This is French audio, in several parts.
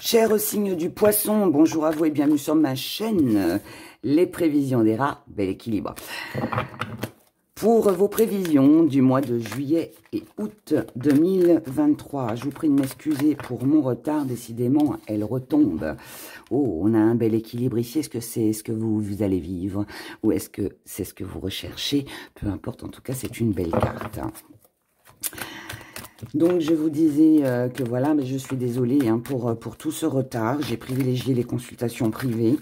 Chers signes du poisson, bonjour à vous et bienvenue sur ma chaîne. Les prévisions des rats, bel équilibre. Pour vos prévisions du mois de juillet et août 2023, je vous prie de m'excuser pour mon retard, décidément, elle retombe. Oh, on a un bel équilibre ici. Est-ce que c'est ce que vous allez vivre ou est-ce que c'est ce que vous recherchez? Peu importe, en tout cas, c'est une belle carte. Donc, je vous disais que voilà, mais je suis désolée pour tout ce retard. J'ai privilégié les consultations privées.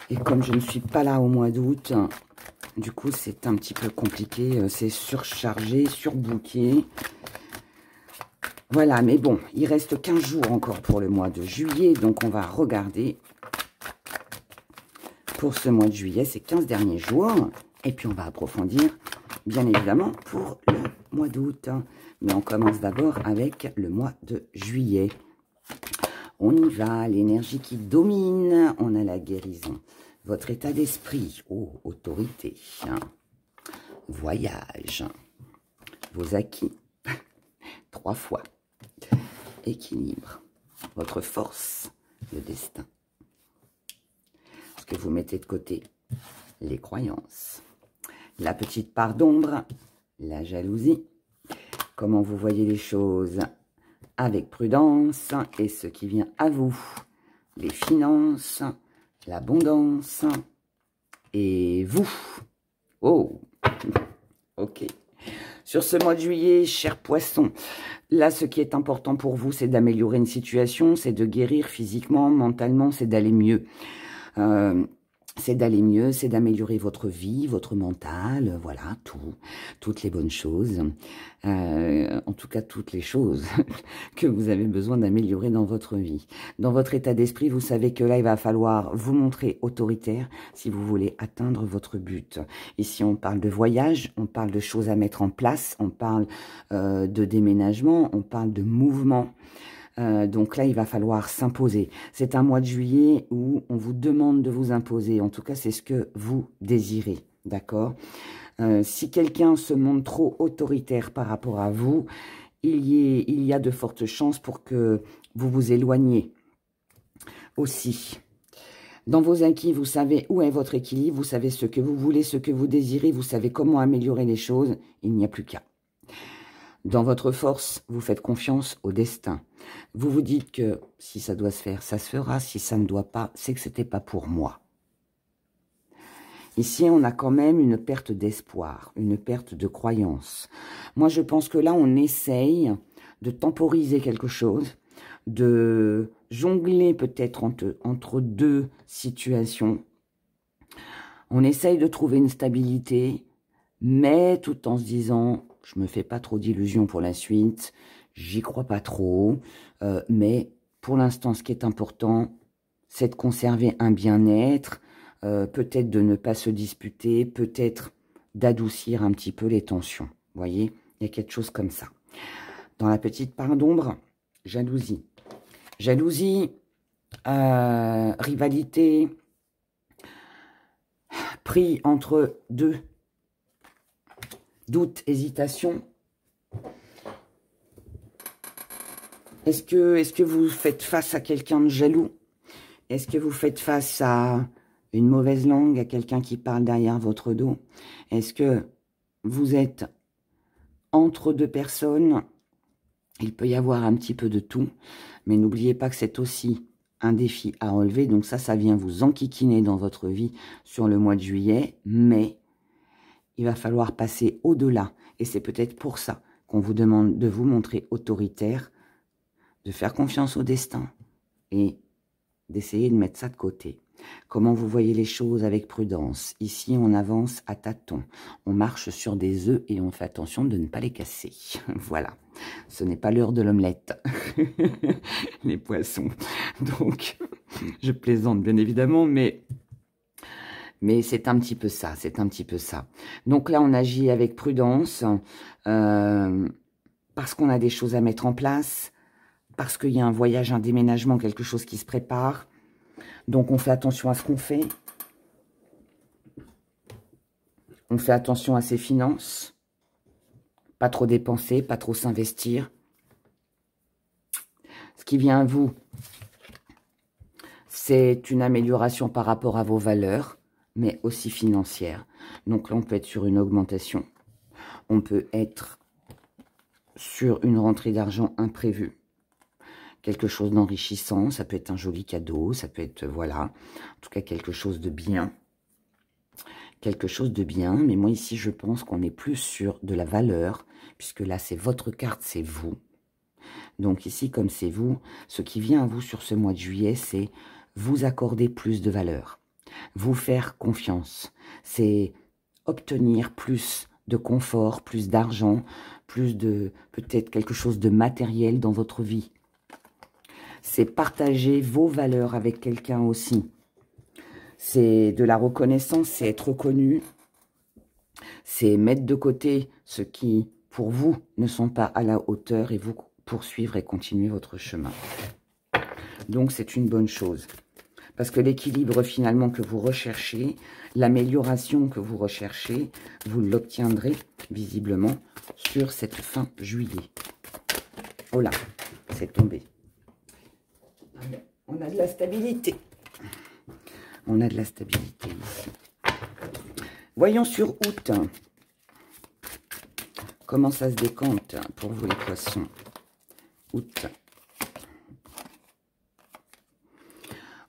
Et comme je ne suis pas là au mois d'août, du coup, c'est un petit peu compliqué. C'est surchargé, surbooké. Voilà, mais bon, il reste 15 jours encore pour le mois de juillet. Donc, on va regarder pour ce mois de juillet, ces 15 derniers jours. Et puis, on va approfondir, bien évidemment, pour le mois d'août. Mais on commence d'abord avec le mois de juillet. On y va, l'énergie qui domine, on a la guérison. Votre état d'esprit, oh, autorité, voyage, vos acquis, 3 fois, équilibre, votre force, le destin. Ce que vous mettez de côté, les croyances, la petite part d'ombre, la jalousie, comment vous voyez les choses avec prudence et ce qui vient à vous, les finances, l'abondance et vous. Oh, ok. Sur ce mois de juillet, chers poissons, là, ce qui est important pour vous, c'est d'améliorer une situation, c'est de guérir physiquement, mentalement, c'est d'aller mieux. C'est d'aller mieux, c'est d'améliorer votre vie, votre mental, voilà, toutes les bonnes choses. En tout cas, toutes les choses que vous avez besoin d'améliorer dans votre vie. Dans votre état d'esprit, vous savez que là, il va falloir vous montrer autoritaire si vous voulez atteindre votre but. Ici, on parle de voyage, on parle de choses à mettre en place, on parle de déménagement, on parle de mouvement. Donc là, il va falloir s'imposer. C'est un mois de juillet où on vous demande de vous imposer. En tout cas, c'est ce que vous désirez, d'accord? Si quelqu'un se montre trop autoritaire par rapport à vous, il y a de fortes chances pour que vous vous éloigniez aussi. Dans vos acquis, vous savez où est votre équilibre, vous savez ce que vous voulez, ce que vous désirez, vous savez comment améliorer les choses. Il n'y a plus qu'à. Dans votre force, vous faites confiance au destin. Vous vous dites que si ça doit se faire, ça se fera. Si ça ne doit pas, c'est que ce n'était pas pour moi. Ici, on a quand même une perte d'espoir, une perte de croyance. Moi, je pense que là, on essaye de temporiser quelque chose, de jongler peut-être entre deux situations. On essaye de trouver une stabilité, mais tout en se disant... Je me fais pas trop d'illusions pour la suite. J'y crois pas trop. Mais pour l'instant, ce qui est important, c'est de conserver un bien-être. Peut-être de ne pas se disputer. Peut-être d'adoucir un petit peu les tensions. Vous voyez, il y a quelque chose comme ça. Dans la petite part d'ombre, jalousie. Jalousie, rivalité, pris entre deux. Doute, hésitation. Est-ce que vous faites face à quelqu'un de jaloux? Est-ce que vous faites face à une mauvaise langue, à quelqu'un qui parle derrière votre dos? Est-ce que vous êtes entre deux personnes? Il peut y avoir un petit peu de tout, mais n'oubliez pas que c'est aussi un défi à relever. Donc ça vient vous enquiquiner dans votre vie sur le mois de juillet, mais... il va falloir passer au-delà. Et c'est peut-être pour ça qu'on vous demande de vous montrer autoritaire, de faire confiance au destin et d'essayer de mettre ça de côté. Comment vous voyez les choses avec prudence? Ici, on avance à tâtons. On marche sur des œufs et on fait attention de ne pas les casser. Voilà. Ce n'est pas l'heure de l'omelette. Les poissons. Donc, je plaisante bien évidemment, mais c'est un petit peu ça, c'est un petit peu ça. Donc là, on agit avec prudence, parce qu'on a des choses à mettre en place, parce qu'il y a un voyage, un déménagement, quelque chose qui se prépare. Donc on fait attention à ce qu'on fait. On fait attention à ses finances. Pas trop dépenser, pas trop s'investir. Ce qui vient à vous, C'est une amélioration par rapport à vos valeurs, mais aussi financière. Donc là, on peut être sur une augmentation. On peut être sur une rentrée d'argent imprévue. Quelque chose d'enrichissant, ça peut être un joli cadeau, ça peut être, voilà, en tout cas quelque chose de bien. Quelque chose de bien, mais moi ici, je pense qu'on est plus sur de la valeur, puisque là, c'est votre carte, c'est vous. Donc ici, comme c'est vous, ce qui vient à vous sur ce mois de juillet, c'est vous accorder plus de valeur, vous faire confiance. C'est obtenir plus de confort, plus d'argent, plus de peut-être quelque chose de matériel dans votre vie. C'est partager vos valeurs avec quelqu'un aussi. C'est de la reconnaissance, c'est être reconnu. C'est mettre de côté ceux qui, pour vous, ne sont pas à la hauteur et vous poursuivre et continuer votre chemin. Donc, c'est une bonne chose. Parce que l'équilibre, finalement, que vous recherchez, l'amélioration que vous recherchez, vous l'obtiendrez, visiblement, sur cette fin juillet. Oh là, c'est tombé. On a de la stabilité. On a de la stabilité ici. Voyons sur août. Comment ça se décompte pour vous les poissons? Août.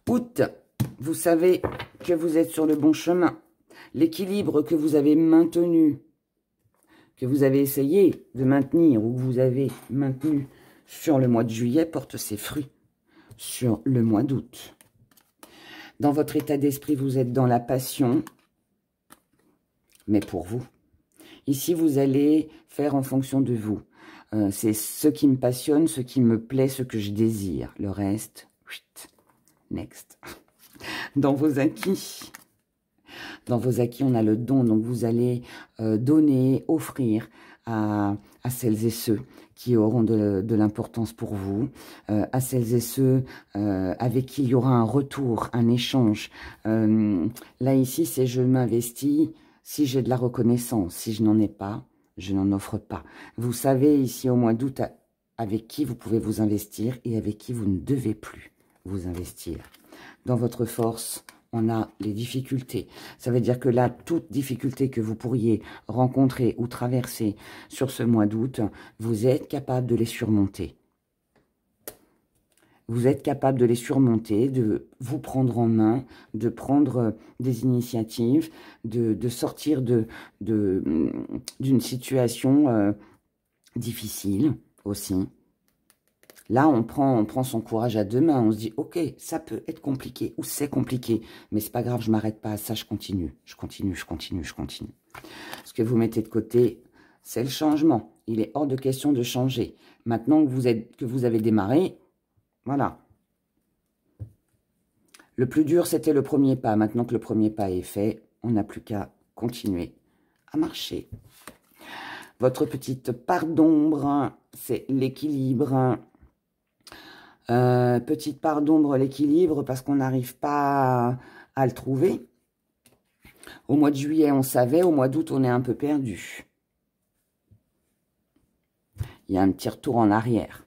Août, vous savez que vous êtes sur le bon chemin. L'équilibre que vous avez maintenu, que vous avez essayé de maintenir ou que vous avez maintenu sur le mois de juillet porte ses fruits sur le mois d'août. Dans votre état d'esprit, vous êtes dans la passion, mais pour vous. Ici, vous allez faire en fonction de vous. C'est ce qui me passionne, ce qui me plaît, ce que je désire. Le reste, next. Dans vos acquis, on a le don. Donc, vous allez donner, offrir à celles et ceux qui auront de l'importance pour vous, à celles et ceux avec qui il y aura un retour, un échange. Là, ici, c'est je m'investis si j'ai de la reconnaissance. Si je n'en ai pas, je n'en offre pas. Vous savez, ici, au mois d'août, avec qui vous pouvez vous investir et avec qui vous ne devez plus vous investir. Dans votre force, on a les difficultés. Ça veut dire que là, toute difficulté que vous pourriez rencontrer ou traverser sur ce mois d'août, vous êtes capable de les surmonter. Vous êtes capable de les surmonter, de vous prendre en main, de prendre des initiatives, de sortir d'une situation difficile aussi. Là, on prend son courage à deux mains. On se dit, ok, ça peut être compliqué ou c'est compliqué, mais c'est pas grave, je m'arrête pas à ça, je continue. Je continue, je continue, je continue. Ce que vous mettez de côté, c'est le changement. Il est hors de question de changer. Maintenant que vous avez démarré, voilà. Le plus dur, c'était le premier pas. Maintenant que le premier pas est fait, on n'a plus qu'à continuer à marcher. Votre petite part d'ombre, c'est l'équilibre. Petite part d'ombre, l'équilibre, parce qu'on n'arrive pas à le trouver. Au mois de juillet, on savait. Au mois d'août, on est un peu perdu. Il y a un petit retour en arrière.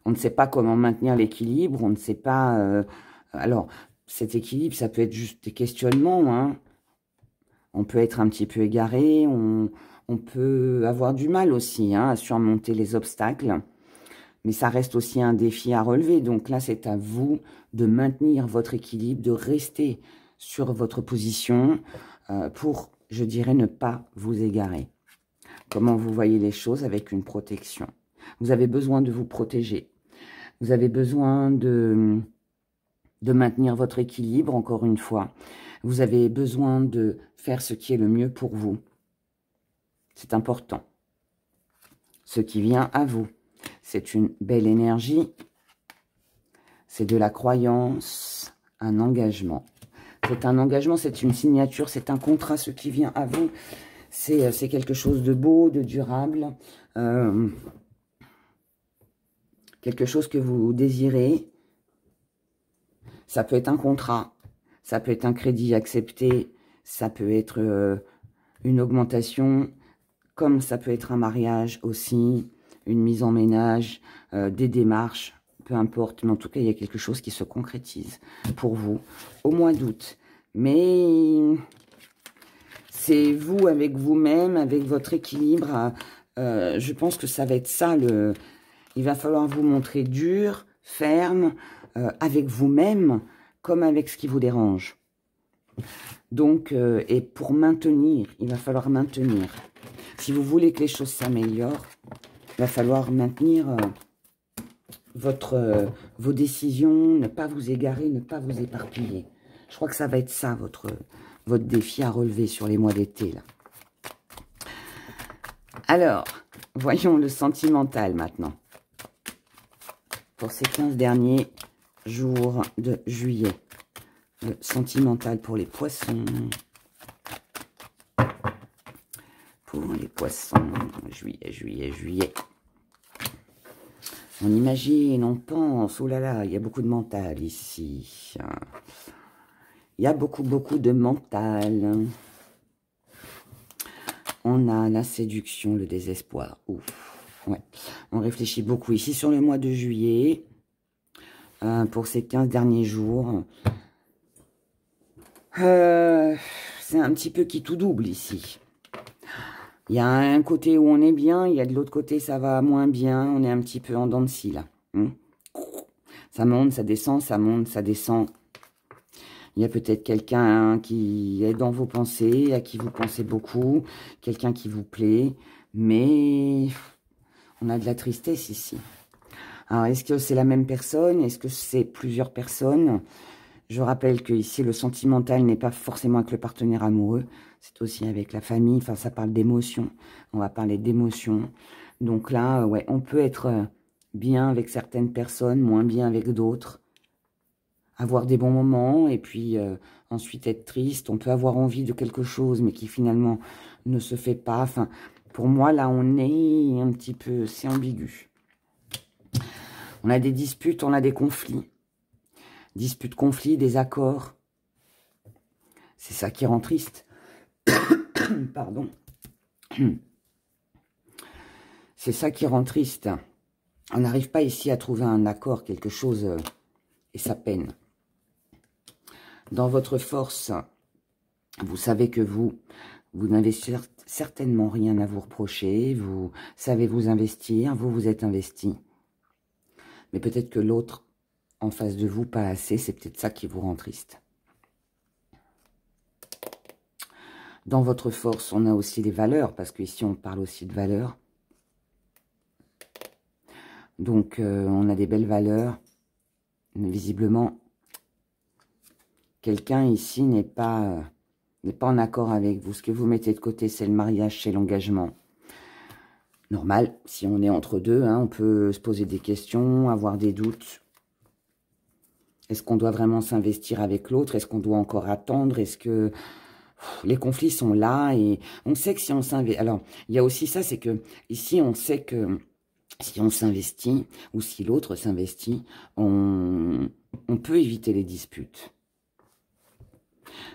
On ne sait pas comment maintenir l'équilibre. On ne sait pas... alors, cet équilibre, ça peut être juste des questionnements. Hein. On peut être un petit peu égaré. On peut avoir du mal aussi à surmonter les obstacles. Mais ça reste aussi un défi à relever. Donc là, c'est à vous de maintenir votre équilibre, de rester sur votre position pour, je dirais, ne pas vous égarer. Comment vous voyez les choses avec une protection. Vous avez besoin de vous protéger. Vous avez besoin de maintenir votre équilibre, encore une fois. Vous avez besoin de faire ce qui est le mieux pour vous. C'est important. Ce qui vient à vous. C'est une belle énergie. C'est de la croyance, un engagement. C'est un engagement, c'est une signature, c'est un contrat, ce qui vient à vous. C'est quelque chose de beau, de durable. Quelque chose que vous désirez. Ça peut être un contrat, ça peut être un crédit accepté, ça peut être une augmentation, comme ça peut être un mariage aussi, une mise en ménage, des démarches, peu importe. Mais en tout cas, il y a quelque chose qui se concrétise pour vous au mois d'août. Mais c'est vous avec vous-même, avec votre équilibre. Je pense que ça va être ça. Il va falloir vous montrer dur, ferme, avec vous-même, comme avec ce qui vous dérange. Donc, et pour maintenir, il va falloir maintenir. Si vous voulez que les choses s'améliorent, il va falloir maintenir vos décisions, ne pas vous égarer, ne pas vous éparpiller. Je crois que ça va être ça, votre défi à relever sur les mois d'été, là. Alors, voyons le sentimental maintenant. Pour ces 15 derniers jours de juillet. Le sentimental pour les poissons. Pour les poissons, juillet, juillet, juillet. On imagine, on pense, oh là là, il y a beaucoup de mental ici. Il y a beaucoup de mental. On a la séduction, le désespoir. Ouf, ouais. On réfléchit beaucoup ici sur le mois de juillet. Pour ces 15 derniers jours. C'est un petit peu qui tout double ici. Il y a un côté où on est bien, il y a de l'autre côté ça va moins bien. On est un petit peu en dents de scie là. Ça monte, ça descend, ça monte, ça descend. Il y a peut-être quelqu'un qui est dans vos pensées, à qui vous pensez beaucoup, quelqu'un qui vous plaît, mais on a de la tristesse ici. Alors, est-ce que c'est la même personne? Est-ce que c'est plusieurs personnes? Je rappelle que ici, le sentimental n'est pas forcément avec le partenaire amoureux, c'est aussi avec la famille, enfin, ça parle d'émotions. On va parler d'émotions. Donc là, ouais, on peut être bien avec certaines personnes, moins bien avec d'autres. Avoir des bons moments et puis ensuite être triste. On peut avoir envie de quelque chose, mais qui finalement ne se fait pas. Enfin, pour moi, là, on est un petit peu... C'est ambigu. On a des disputes, on a des conflits. Disputes, conflits, désaccords. C'est ça qui rend triste. Pardon. C'est ça qui rend triste. On n'arrive pas ici à trouver un accord, quelque chose, et ça peine. Dans votre force, vous savez que vous n'avez certainement rien à vous reprocher. Vous savez vous investir, vous êtes investi. Mais peut-être que l'autre en face de vous, pas assez, c'est peut-être ça qui vous rend triste. Dans votre force, on a aussi les valeurs, parce qu'ici, on parle aussi de valeurs. Donc, on a des belles valeurs, mais visiblement, quelqu'un ici n'est pas en accord avec vous. Ce que vous mettez de côté, c'est le mariage, c'est l'engagement. Normal, si on est entre deux, hein, on peut se poser des questions, avoir des doutes. Est-ce qu'on doit vraiment s'investir avec l'autre? Est-ce qu'on doit encore attendre? Est-ce que... Les conflits sont là et on sait que si on s'investit... Alors, il y a aussi ça, c'est que ici, on sait que si on s'investit ou si l'autre s'investit, on peut éviter les disputes.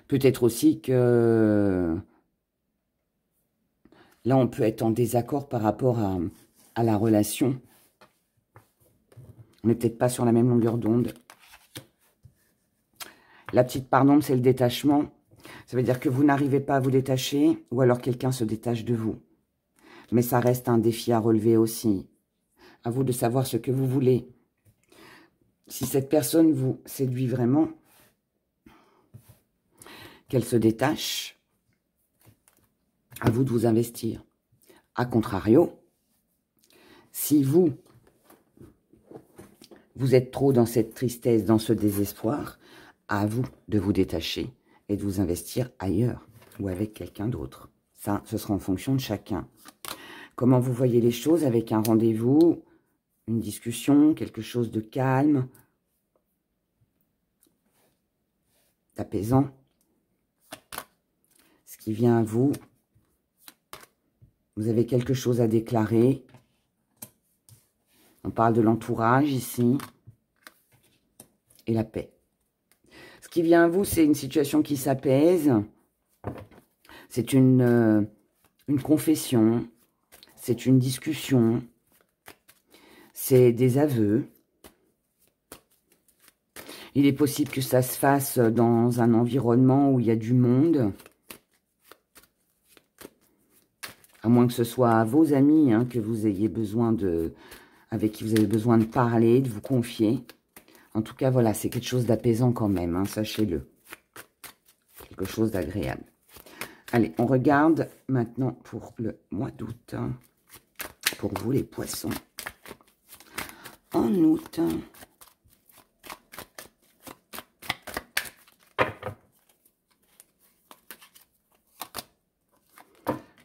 Peut-être aussi que... Là, on peut être en désaccord par rapport à la relation. On n'est peut-être pas sur la même longueur d'onde. La petite part d'ombre, c'est le détachement. Ça veut dire que vous n'arrivez pas à vous détacher ou alors quelqu'un se détache de vous. Mais ça reste un défi à relever aussi. À vous de savoir ce que vous voulez. Si cette personne vous séduit vraiment, qu'elle se détache, à vous de vous investir. A contrario, si vous êtes trop dans cette tristesse, dans ce désespoir, à vous de vous détacher et de vous investir ailleurs ou avec quelqu'un d'autre. Ça, ce sera en fonction de chacun. Comment vous voyez les choses avec un rendez-vous, une discussion, quelque chose de calme, d'apaisant. Ce qui vient à vous, vous avez quelque chose à déclarer. On parle de l'entourage ici et la paix. Ce qui vient à vous, c'est une situation qui s'apaise. C'est une confession. C'est une discussion. C'est des aveux. Il est possible que ça se fasse dans un environnement où il y a du monde. À moins que ce soit vos amis hein, que vous ayez besoin de... avec qui vous avez besoin de parler, de vous confier. En tout cas, voilà, c'est quelque chose d'apaisant quand même, hein, sachez-le. Quelque chose d'agréable. Allez, on regarde maintenant pour le mois d'août. Hein, pour vous, les poissons. En août.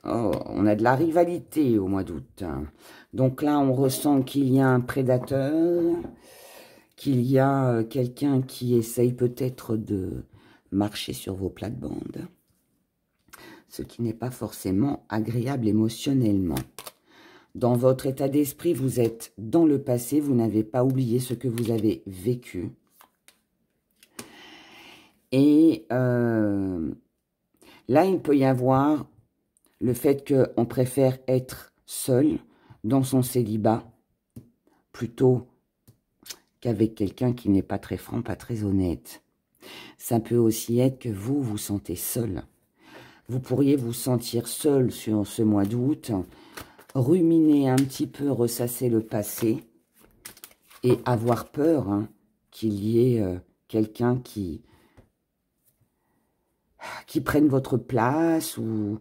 Oh, on a de la rivalité au mois d'août. Donc là, on ressent qu'il y a un prédateur, qu'il y a quelqu'un qui essaye peut-être de marcher sur vos plates-bandes, ce qui n'est pas forcément agréable émotionnellement. Dans votre état d'esprit, vous êtes dans le passé, vous n'avez pas oublié ce que vous avez vécu. Et là, il peut y avoir le fait qu'on préfère être seul dans son célibat plutôt qu'avec quelqu'un qui n'est pas très franc, pas très honnête. Ça peut aussi être que vous vous sentez seul. Vous pourriez vous sentir seul sur ce mois d'août, ruminer un petit peu, ressasser le passé et avoir peur hein, qu'il y ait quelqu'un qui prenne votre place ou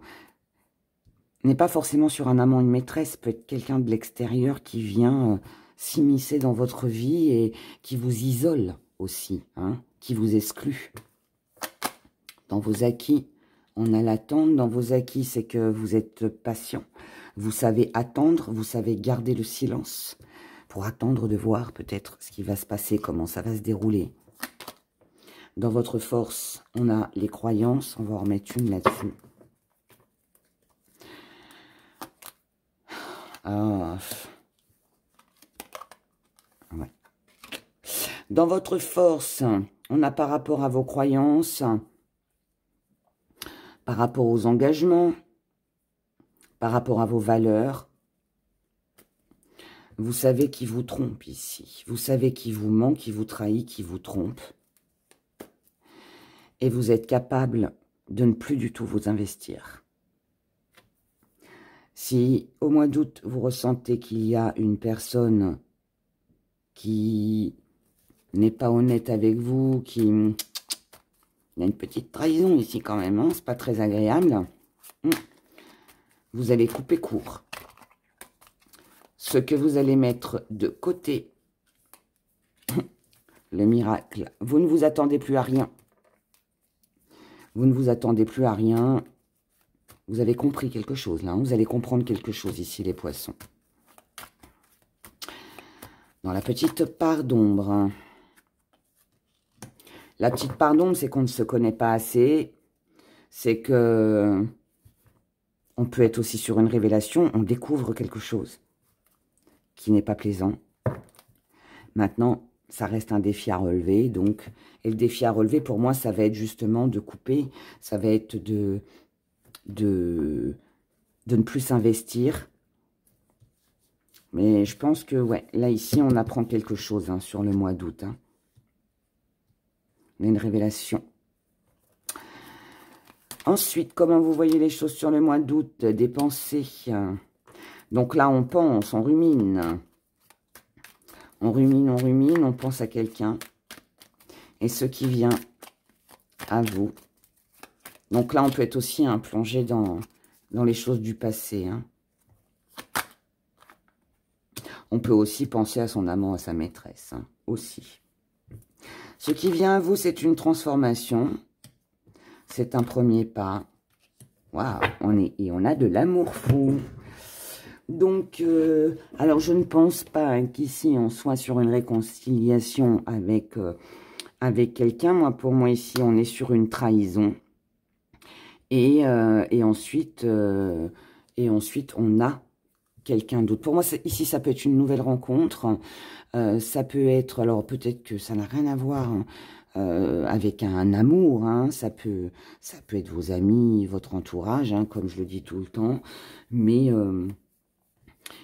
n'est pas forcément sur un amant, une maîtresse, peut être quelqu'un de l'extérieur qui vient s'immiscer dans votre vie et qui vous isole aussi, hein, qui vous exclut. Dans vos acquis, on a l'attente. Dans vos acquis, c'est que vous êtes patient. Vous savez attendre, vous savez garder le silence pour attendre de voir peut-être ce qui va se passer, comment ça va se dérouler. Dans votre force, on a les croyances. On va en remettre une là-dessus. Ah. Ouais. Dans votre force, on a par rapport à vos croyances, par rapport aux engagements, par rapport à vos valeurs. Vous savez qui vous trompe ici. Vous savez qui vous ment, qui vous trahit, qui vous trompe. Et vous êtes capable de ne plus du tout vous investir. Si au mois d'août, vous ressentez qu'il y a une personne qui n'est pas honnête avec vous, il y a une petite trahison ici quand même, hein, c'est pas très agréable, vous allez couper court. Ce que vous allez mettre de côté, le miracle, vous ne vous attendez plus à rien. Vous ne vous attendez plus à rien. Vous avez compris quelque chose là, hein, vous allez comprendre quelque chose ici les poissons. Dans la petite part d'ombre. Hein. La petite part d'ombre, c'est qu'on ne se connaît pas assez. C'est que on peut être aussi sur une révélation, on découvre quelque chose qui n'est pas plaisant. Maintenant, ça reste un défi à relever. Donc, et le défi à relever, pour moi, ça va être justement de couper. Ça va être de ne plus s'investir. Mais je pense que, ouais, là, ici, on apprend quelque chose hein, sur le mois d'août. Hein. On a une révélation. Ensuite, comment vous voyez les choses sur le mois d'août? Des pensées. Donc là, on pense, on rumine. On rumine, on pense à quelqu'un. Et ce qui vient à vous. Donc là, on peut être aussi hein, plongé dans les choses du passé. Hein. On peut aussi penser à son amant, à sa maîtresse. Hein, aussi. Ce qui vient à vous, c'est une transformation. C'est un premier pas. Waouh, on a de l'amour fou. Donc, alors je ne pense pas qu'ici on soit sur une réconciliation avec quelqu'un. Moi, pour moi, ici, on est sur une trahison. Et ensuite, on a quelqu'un d'autre. Pour moi, ici, ça peut être une nouvelle rencontre. Ça peut être, alors peut-être que ça n'a rien à voir avec un amour. Hein. Ça peut être vos amis, votre entourage, hein, comme je le dis tout le temps. Mais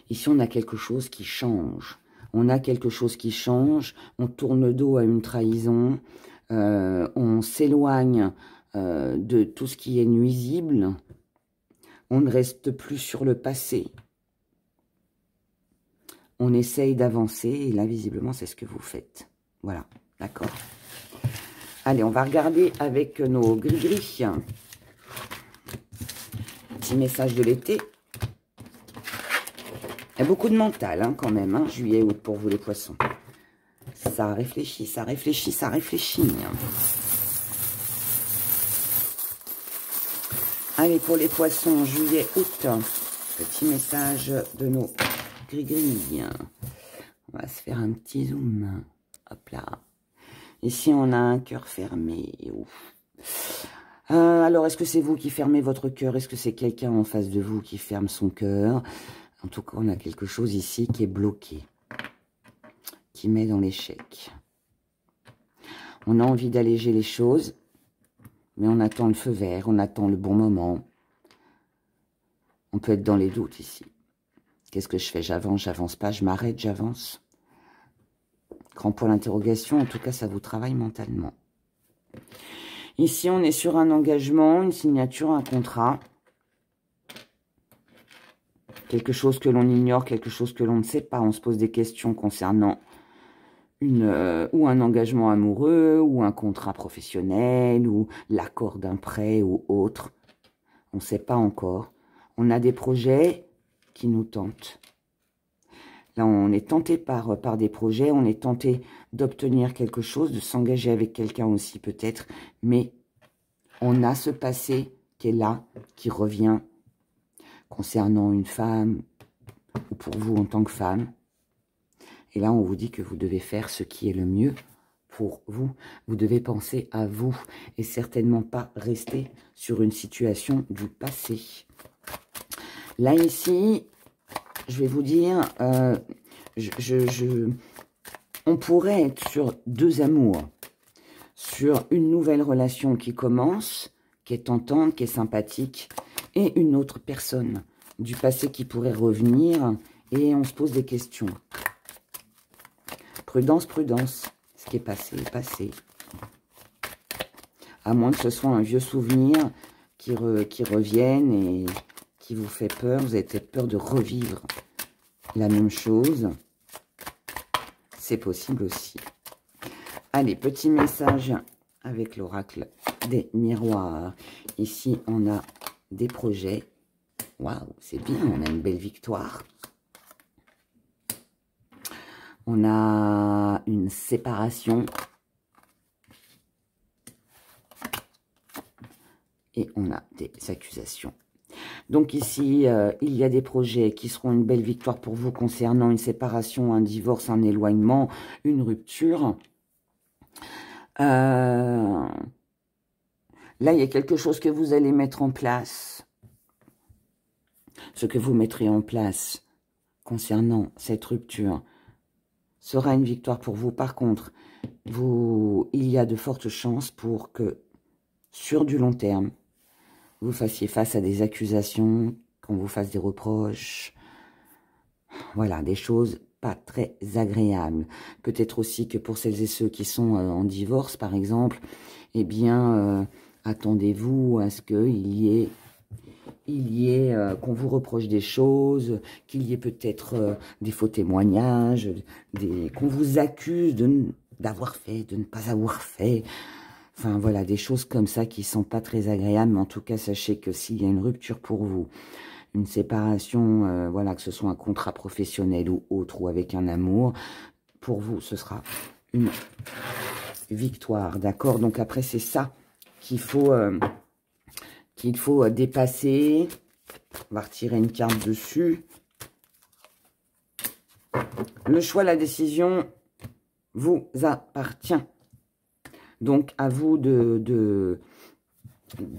ici, on a quelque chose qui change. On a quelque chose qui change, on tourne le dos à une trahison, on s'éloigne de tout ce qui est nuisible, on ne reste plus sur le passé. On essaye d'avancer, et là, visiblement, c'est ce que vous faites. Voilà, d'accord. Allez, on va regarder avec nos gris-gris. Petit message de l'été. Il y a beaucoup de mental, hein, quand même, hein, juillet, août, pour vous les poissons. Ça réfléchit, ça réfléchit, ça réfléchit. Allez, pour les poissons, juillet, août. Petit message de nos gris-gris. On va se faire un petit zoom. Hop là. Ici, on a un cœur fermé. Alors, est-ce que c'est vous qui fermez votre cœur? Est-ce que c'est quelqu'un en face de vous qui ferme son cœur? En tout cas, on a quelque chose ici qui est bloqué, qui met dans l'échec. On a envie d'alléger les choses, mais on attend le feu vert, on attend le bon moment. On peut être dans les doutes ici. Qu'est-ce que je fais? J'avance, j'avance pas, je m'arrête, j'avance. Grand point d'interrogation, en tout cas, ça vous travaille mentalement. Ici, on est sur un engagement, une signature, un contrat. Quelque chose que l'on ignore, quelque chose que l'on ne sait pas. On se pose des questions concernant ou un engagement amoureux, ou un contrat professionnel, ou l'accord d'un prêt ou autre. On ne sait pas encore. On a des projets qui nous tentent. Là, on est tenté par des projets, on est tenté d'obtenir quelque chose, de s'engager avec quelqu'un aussi peut-être, mais on a ce passé qui est là, qui revient concernant une femme, ou pour vous en tant que femme. Et là, on vous dit que vous devez faire ce qui est le mieux pour vous. Vous devez penser à vous et certainement pas rester sur une situation du passé. Là, ici, je vais vous dire, on pourrait être sur deux amours, sur une nouvelle relation qui commence, qui est tentante, qui est sympathique, et une autre personne du passé qui pourrait revenir, et on se pose des questions. Prudence, prudence, ce qui est passé est passé. À moins que ce soit un vieux souvenir qui revienne et qui vous fait peur, vous avez peut-être peur de revivre la même chose. C'est possible aussi. Allez, petit message avec l'oracle des miroirs. Ici, on a des projets. Waouh, c'est bien, on a une belle victoire. On a une séparation. Et on a des accusations. Donc ici, il y a des projets qui seront une belle victoire pour vous concernant une séparation, un divorce, un éloignement, une rupture. Là, il y a quelque chose que vous allez mettre en place. Ce que vous mettrez en place concernant cette rupture sera une victoire pour vous. Par contre, il y a de fortes chances pour que, sur du long terme, vous fassiez face à des accusations, qu'on vous fasse des reproches. Voilà, des choses pas très agréables. Peut-être aussi que pour celles et ceux qui sont en divorce, par exemple, eh bien, attendez-vous à ce qu'il y ait qu'on vous reproche des choses, qu'il y ait peut-être des faux témoignages, qu'on vous accuse d'avoir fait, de ne pas avoir fait. Enfin, voilà, des choses comme ça qui sont pas très agréables. Mais en tout cas, sachez que s'il y a une rupture pour vous, une séparation, voilà, que ce soit un contrat professionnel ou autre, ou avec un amour, pour vous, ce sera une victoire, d'accord? Donc après, c'est ça qu'il faut dépasser. On va retirer une carte dessus. Le choix, la décision vous appartient. Donc, à vous de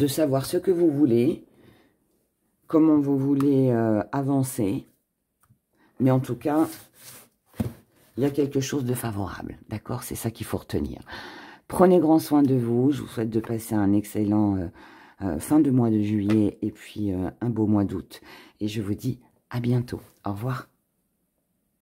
savoir ce que vous voulez, comment vous voulez avancer. Mais en tout cas, il y a quelque chose de favorable. D'accord? C'est ça qu'il faut retenir. Prenez grand soin de vous. Je vous souhaite de passer un excellent fin de mois de juillet et puis un beau mois d'août. Et je vous dis à bientôt. Au revoir.